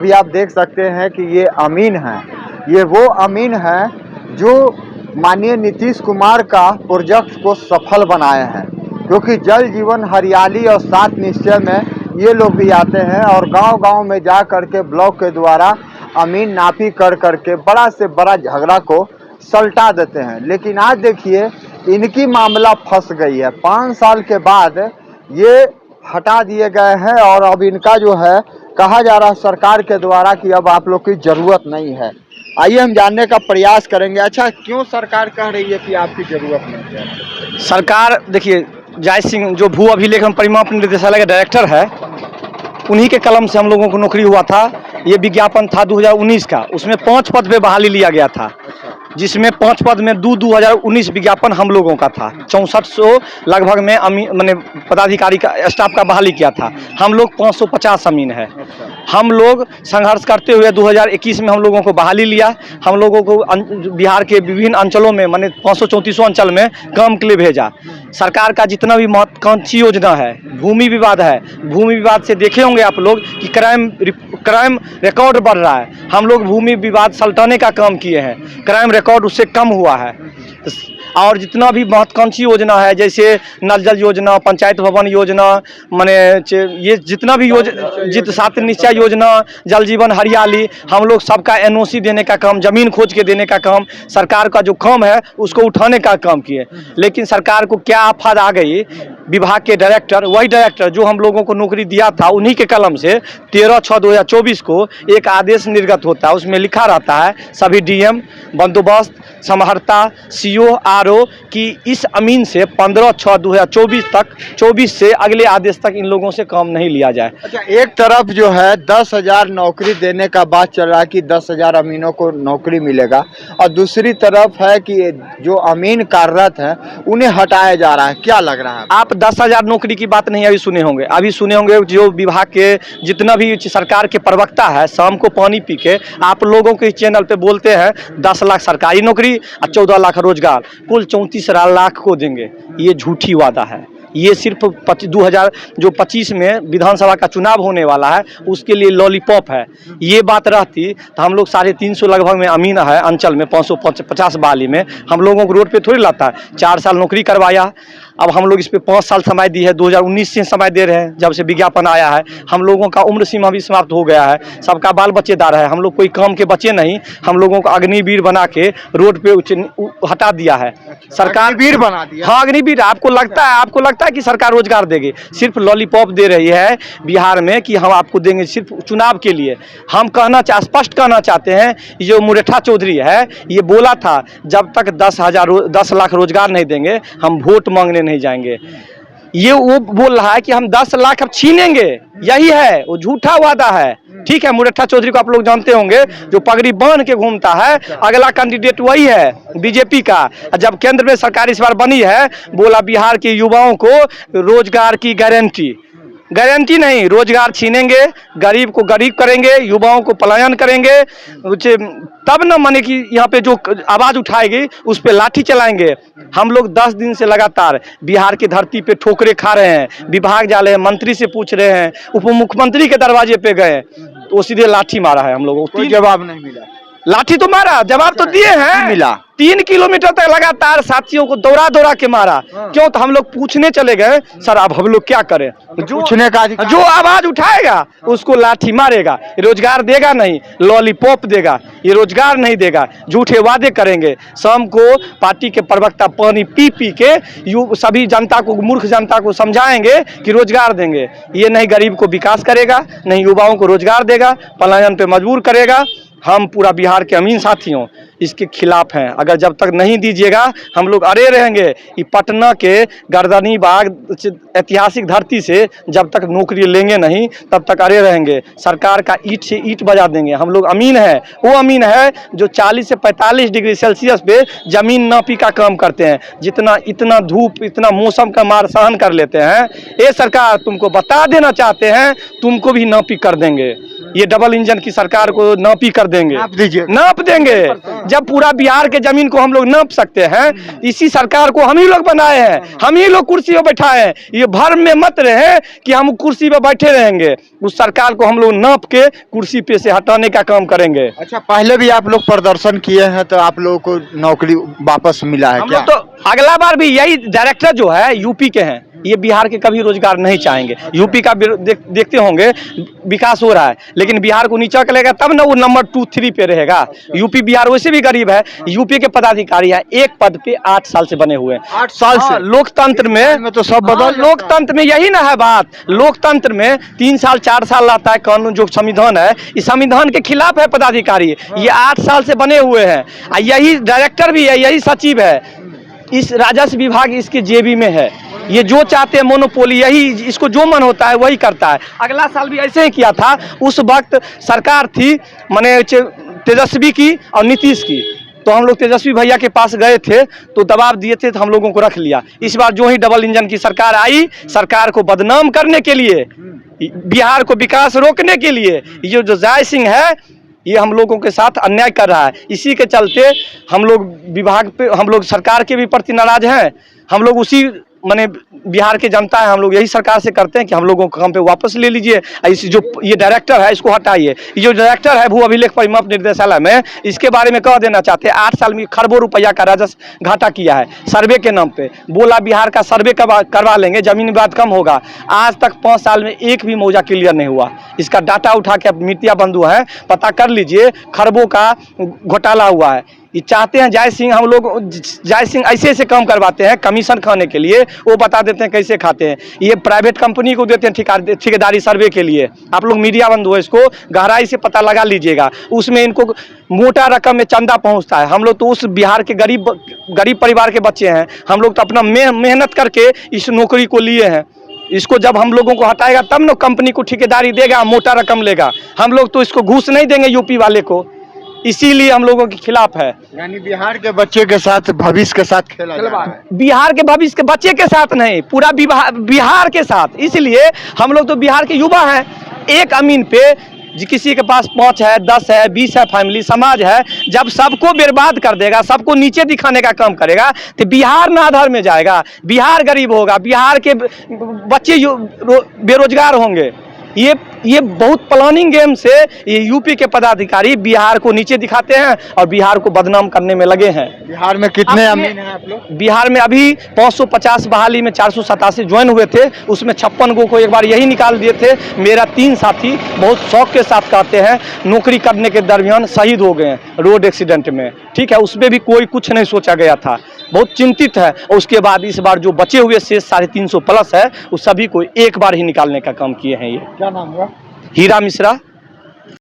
अभी आप देख सकते हैं कि ये अमीन है, ये वो अमीन है जो माननीय नीतीश कुमार का प्रोजेक्ट को सफल बनाए हैं। क्योंकि जल जीवन हरियाली और 7 निश्चय में ये लोग भी आते हैं और गांव-गांव में जा करके ब्लॉक के द्वारा अमीन नापी कर करके बड़ा से बड़ा झगड़ा को सलटा देते हैं। लेकिन आज देखिए इनकी मामला फंस गई है। 5 साल के बाद ये हटा दिए गए हैं और अब इनका जो है कहा जा रहा है सरकार के द्वारा कि अब आप लोग की जरूरत नहीं है। आइए हम जानने का प्रयास करेंगे। अच्छा, क्यों सरकार कह रही है कि आपकी जरूरत नहीं है? सरकार देखिए, जय सिंह जो भू अभिलेखन परिमाप निदेशालय के डायरेक्टर है, उन्हीं के कलम से हम लोगों को नौकरी हुआ था। ये विज्ञापन था 2019 का, उसमें 5 पद पे बहाली लिया गया था, जिसमें 5 पद में 2019 विज्ञापन हम लोगों का था। 6400 लगभग में मैंने पदाधिकारी का स्टाफ का बहाली किया था। हम लोग 550 अमीन है। हम लोग संघर्ष करते हुए 2021 में हम लोगों को बहाली लिया। हम लोगों को बिहार के विभिन्न अंचलों में माने 534 अंचल में काम के लिए भेजा। सरकार का जितना भी महत्वाकांक्षी योजना है, भूमि विवाद है, भूमि विवाद से देखे होंगे आप लोग कि क्राइम रिकॉर्ड बढ़ रहा है। हम लोग भूमि विवाद सल्टाने का काम किए हैं, क्राइम रिकॉर्ड उससे कम हुआ है। और जितना भी महत्वाकांक्षी योजना है, जैसे नल जल योजना, पंचायत भवन योजना, माने ये जितना भी योजना, 7 निश्चय योजना, जल जीवन हरियाली, हम लोग सबका एनओसी देने का काम, जमीन खोज के देने का काम, सरकार का जो काम है उसको उठाने का काम किए। लेकिन सरकार को क्या आफत आ गई, विभाग के डायरेक्टर, वही डायरेक्टर जो हम लोगों को नौकरी दिया था, उन्हीं के कलम से 13/6/2024 को एक आदेश निर्गत होता है। उसमें लिखा रहता है सभी डीएम, बंदोबस्त, समहर्ता, सीओ, आरओ कि इस अमीन से 15/6/2024 तक 24 से अगले आदेश तक इन लोगों से काम नहीं लिया जाए। अच्छा, एक तरफ जो है 10,000 नौकरी देने का बात चल रहा है कि 10,000 अमीनों को नौकरी मिलेगा, और दूसरी तरफ है कि जो अमीन कार्यरत है उन्हें हटाया जा रहा है। क्या लग रहा है? आप 10,000 नौकरी की बात नहीं अभी सुने होंगे। अभी सुने होंगे जो विभाग के जितना भी सरकार के प्रवक्ता है, शाम को पानी पी के आप लोगों के चैनल पे बोलते हैं 10 लाख सरकारी नौकरी और 14 लाख रोजगार, कुल 34 लाख को देंगे। ये झूठी वादा है। ये सिर्फ 2025 में विधानसभा का चुनाव होने वाला है, उसके लिए लॉलीपॉप है। ये बात रहती तो हम लोग 350 लगभग में अमीन है अंचल में, 550 बहाली में हम लोगों को रोड पे थोड़ी लाता है। 4 साल नौकरी करवाया, अब हम लोग इस पे 5 साल समय दी है, 2019 से समय दे रहे हैं जब से विज्ञापन आया है। हम लोगों का उम्र सीमा भी समाप्त हो गया है, सबका बाल बच्चेदार है, हम लोग कोई काम के बच्चे नहीं। हम लोगों को अग्निवीर बना के रोड पे हटा दिया है सरकार, अग्निवीर बना दिया। हाँ, अग्निवीर। आपको लगता है कि सरकार रोजगार देगी? सिर्फ लॉलीपॉप दे रही है बिहार में कि हम आपको देंगे सिर्फ चुनाव के लिए। हम स्पष्ट कहना चाहते हैं, जो मुरेठा चौधरी है ये बोला था जब तक 10 लाख रोजगार नहीं देंगे हम वोट मांगने नहीं जाएंगे। ये वो बोल रहा है कि हम 10 लाख अब छीनेंगे, यही है, वो झूठा वादा है। ठीक है, मुरेठा चौधरी को आप लोग जानते होंगे, जो पगड़ी बांध के घूमता है। अगला कैंडिडेट वही है बीजेपी का। जब केंद्र में सरकार इस बार बनी है, बोला बिहार के युवाओं को रोजगार की गारंटी नहीं, रोजगार छीनेंगे, गरीब को गरीब करेंगे, युवाओं को पलायन करेंगे, तब न माने कि यहाँ पे जो आवाज उठाएगी उस पे लाठी चलाएंगे। हम लोग 10 दिन से लगातार बिहार की धरती पे ठोकरे खा रहे हैं, विभाग जा रहे हैं, मंत्री से पूछ रहे हैं, उप मुख्यमंत्री के दरवाजे पे गए तो वो सीधे लाठी मारा है हम लोगों को। कोई जवाब नहीं मिला। लाठी तो मारा, जवाब तो दिए हैं, मिला। 3 किलोमीटर तक लगातार साथियों को दौड़ा के मारा। क्यों? तो हम लोग पूछने चले गए, सर अब हम लोग क्या करें? जो आवाज उठाएगा उसको लाठी मारेगा। रोजगार देगा नहीं, लॉलीपॉप देगा, ये रोजगार नहीं देगा, झूठे वादे करेंगे। शाम को पार्टी के प्रवक्ता पानी पी के सभी जनता को, मूर्ख जनता को समझाएंगे कि रोजगार देंगे। ये नहीं गरीब को विकास करेगा, नहीं युवाओं को रोजगार देगा, पलायन पे मजबूर करेगा। हम पूरा बिहार के अमीन साथियों इसके खिलाफ हैं। अगर जब तक नहीं दीजिएगा हम लोग अड़े रहेंगे। ये पटना के गर्दनी बाग ऐतिहासिक धरती से जब तक नौकरी लेंगे नहीं तब तक अड़े रहेंगे। सरकार का ईंट से ईंट बजा देंगे। हम लोग अमीन है, वो अमीन है जो 40 से 45 डिग्री सेल्सियस पे जमीन नापी का काम करते हैं। इतना धूप, इतना मौसम का मार सहन कर लेते हैं। ये सरकार तुमको बता देना चाहते हैं, तुमको भी नापी कर देंगे। ये डबल इंजन की सरकार को नापी कर देंगे, नाप देंगे। जब पूरा बिहार के जमीन को हम लोग नाप सकते हैं, इसी सरकार को हम ही लोग बनाए हैं, हम ही लोग कुर्सी पे बैठाए हैं। ये भर्म में मत रहे कि हम कुर्सी पे बैठे रहेंगे, उस सरकार को हम लोग नाप के कुर्सी पे से हटाने का काम करेंगे। अच्छा, पहले भी आप लोग प्रदर्शन किए हैं तो आप लोगों को नौकरी वापस मिला है हम क्या? लोग तो अगला बार भी यही डायरेक्टर जो है यूपी के हैं, ये बिहार के कभी रोजगार नहीं चाहेंगे। यूपी का देखते होंगे विकास हो रहा है, लेकिन बिहार को नीचा करेगा तब ना वो नंबर 2, 3 पे रहेगा। यूपी बिहार वैसे भी गरीब है। यूपी के पदाधिकारी है, एक पद पे 8 साल से बने हुए हैं। 8 साल से? लोकतंत्र में तो सब बदल लोकतंत्र में यही ना है बात। लोकतंत्र में 3 साल 4 साल आता है कानून, जो संविधान है, इस संविधान के खिलाफ है पदाधिकारी। ये 8 साल से बने हुए हैं। यही डायरेक्टर भी है, यही सचिव है। इस राजस्व विभाग इसके जेबी में है। ये जो चाहते हैं मोनोपोली, यही इसको जो मन होता है वही करता है। अगला साल भी ऐसे ही किया था। उस वक्त सरकार थी माने तेजस्वी की और नीतीश की, तो हम लोग तेजस्वी भैया के पास गए थे तो दबाव दिए थे, तो हम लोगों को रख लिया। इस बार जो ही डबल इंजन की सरकार आई, सरकार को बदनाम करने के लिए, बिहार को विकास रोकने के लिए, ये जो जय सिंह है ये हम लोगों के साथ अन्याय कर रहा है। इसी के चलते हम लोग विभाग पे, हम लोग सरकार के भी प्रति नाराज हैं। हम लोग उसी माने बिहार के जनता है, हम लोग यही सरकार से करते हैं कि हम लोगों को काम पे वापस ले लीजिए। इस जो ये डायरेक्टर है इसको हटाइए। ये जो डायरेक्टर है भू अभिलेख परिमाप निर्देशालय में, इसके बारे में कह देना चाहते हैं 8 साल में खरबों रुपया का राजस्व घाटा किया है सर्वे के नाम पे। बोला बिहार का सर्वे करवा लेंगे, जमीन विवाद कम होगा। आज तक 5 साल में एक भी मौजा क्लियर नहीं हुआ। इसका डाटा उठा के मीडिया बंधु हैं, पता कर लीजिए, खरबों का घोटाला हुआ है। ये चाहते हैं जय सिंह, हम लोग जय सिंह ऐसे ऐसे काम करवाते हैं कमीशन खाने के लिए, वो बता देते हैं कैसे खाते हैं। ये प्राइवेट कंपनी को देते हैं ठेकेदारी सर्वे के लिए। आप लोग मीडिया बंधु है, इसको गहराई से पता लगा लीजिएगा। उसमें इनको मोटा रकम में चंदा पहुंचता है। हम लोग तो उस बिहार के गरीब परिवार के बच्चे हैं। हम लोग तो अपना मेहनत करके इस नौकरी को लिए हैं। इसको जब हम लोगों को हटाएगा तब ना कंपनी को ठेकेदारी देगा, मोटा रकम लेगा। हम लोग तो इसको घूस नहीं देंगे यूपी वाले को, इसीलिए हम लोगों के खिलाफ है। यानी बिहार के बच्चे के साथ, भविष्य के साथ खेला जा रहा है। बिहार के भविष्य के बच्चे के साथ नहीं, पूरा बिहार के साथ। इसलिए हम लोग तो बिहार के युवा हैं। एक अमीन पे किसी के पास 5 है, 10 है, 20 है, फैमिली समाज है, जब सबको बर्बाद कर देगा, सबको नीचे दिखाने का काम करेगा, तो बिहार नाधार में जाएगा, बिहार गरीब होगा, बिहार के बच्चे बेरोजगार होंगे। ये बहुत प्लानिंग गेम से ये यूपी के पदाधिकारी बिहार को नीचे दिखाते हैं और बिहार को बदनाम करने में लगे हैं। बिहार में कितने अमीन हैं आप लोग? बिहार में अभी 550 बहाली में 487 ज्वाइन हुए थे, उसमें 56 गो को एक बार यही निकाल दिए थे। मेरा 3 साथी बहुत शौक के साथ कहते हैं नौकरी करने के दरमियान शहीद हो गए हैं रोड एक्सीडेंट में। ठीक है, उसमें भी कोई कुछ नहीं सोचा गया था, बहुत चिंतित है। और उसके बाद इस बार जो बचे हुए शेष 350 प्लस है, उस सभी को एक बार ही निकालने का काम किए हैं। ये क्या नाम हुआ? हीरा मिश्रा।